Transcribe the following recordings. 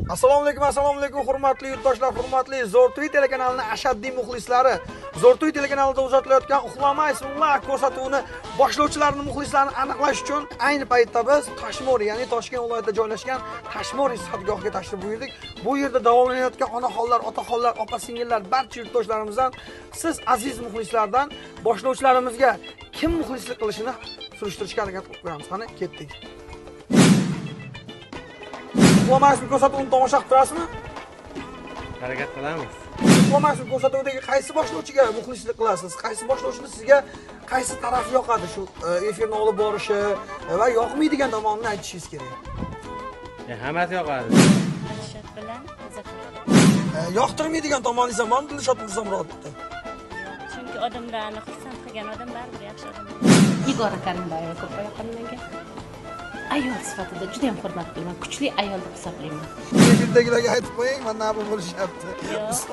Assalomu alaykum, hurmatli yurtdoshlar, hurmatli Zo'rto'y telekanalining ashaddiy muxlislari. Zo'rto'y telekanalida uzatilayotgan uxlamaysizlar ko'rsatuvini boshlovchilarning muxlislarini aniqlash uchun ayni paytda biz Tashmori, ya'ni Toshkent viloyatida joylashgan Tashmori sihatgohiga tashrif buyurdik. Bu yerda davolanayotgan onaxonlar, otaxonlar, opa-singillar, barcha yurtdoshlarimizdan, siz aziz muxlislardan boshlovchilarimizga kim muxlislik qilishini surishtirishga harakat qilib qo'yamiz. Qani, ketdik. Uxlamaysiz ko'rsatuvini tomosha qilib turasizmi? Harakat qilamiz. Uxlamaysiz ko'rsatuvdagi qaysi boshlovchiga muxlislik qilasiz? Qaysi boshlovchini sizga qaysi taraf yoqadi shu efirni olib borishi va yoqmaydigan tomonini aytishingiz kerak. Hammasi yoqadi. Dilshod bilan qiziqadi. Yoqtirmaydigan tomoni esa mana Dilshod Mirzamurodovda. Chunki odamlarni xursand qilgan odam baribir yaxshi odam. Igora Karimbayeva ko'proq yoqadi menga. Ayol sifatida juda ham hurmat qilaman. Kuchli ayol deb hisoblayman. Efirdagilarga aytib qo'ying, mana nima bo'lishyapti.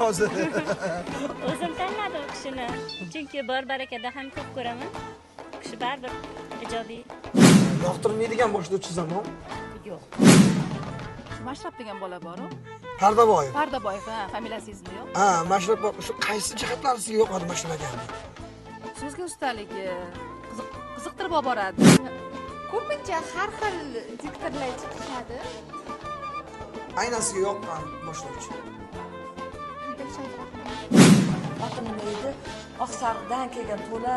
Hozir. O'zim tanladim u kishini. Chunki bor barakada ham ko'p ko'raman. U kishi baribir ijobiy. Yoqtirmaydigan boshlovchi zamon. Yo'q. Mashrab degan bola bor-ku. Pardaboyev. Pardaboyev, ha, familiyasingizmi yo'q? Ha, Mashrab shu qaysi jihatlari sizga yoqadi mashrabgan? So'zga ustaligi, qiziqtirib olib boradi. Ko'pincha har xil diktorlar chiqishadi. Aynan sizga yoqqan boshlovchi. Xotinim edi, Oqsariqdan kelgan to'la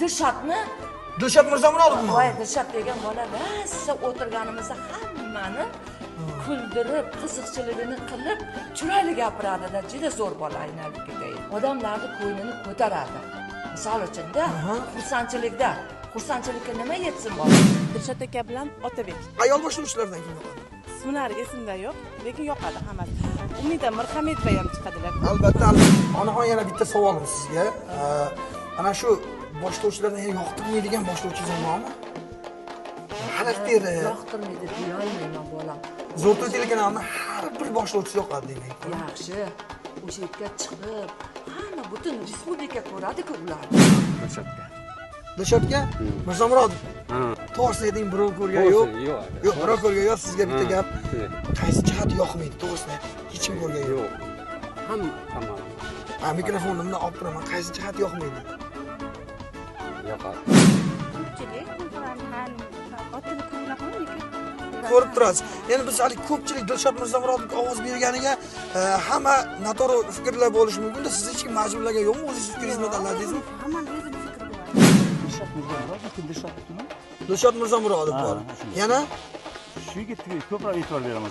Dilshodmi? Dilshod Mirzamurodovmi? Voy, Dilshod degan bola rosa o'tirganimizda hammani kuldirib, qiziqchiligini qilib, chiroyli gapiradi-da, juda zo'r bola aylanibdi. Odamlarning ko'nglini ko'taradi. Misol uchun-da, xursandchilikka nima yetsin bola? Dilshod aka bilan Otabek. Ayol boshlovchilardan kim yoqadi? Ismlari esimda yo'q, lekin yoqadi hammasi. Umida Mirhamedova ham chiqadilar. Albatta. Onaxon, yana bitta savolim sizga. Ana shu boshlovchilardan yoqtirmaydigan boshlovchi zamonmi? Xarakteri. Yoqtirmaydi deya olmayman bolam. Zo'rto'y telekanalining har bir boshlovchisi yoqadi demak. Yaxshi. O'sha yerga chiqib, hamma butun respublika ko'radi-ku ular. Dilshodga Mirzamurodov. To'g'risini ayting, birov ko'rgan yo'q. Yo'q, birov ko'rgan yo'q. Sizga bitta gap. Qaysi jihati yoqmaydi? To'g'risini ayting. Hech kim ko'rgan yo'q. Hamma. Mikrofonimni olib turaman. Qaysi jihati yoqmaydi? Yoqadi. Ko'pchilik ham otini ko'rmoqmi? Ko'rib turasiz. Endi biz hali ko'pchilik Dilshod Mirzamurodovga ovoz berganiga hamma noto'g'ri fikrlar bo'lishi mumkin-da, siz hech kim majburlagan yo'qmi? O'zingiz fikringizni tanladingizmi? Hammani o'zining fikri bor. Dilshod Mirzamurodov bor. Yana shu yigitga ko'proq e'tibor beraman.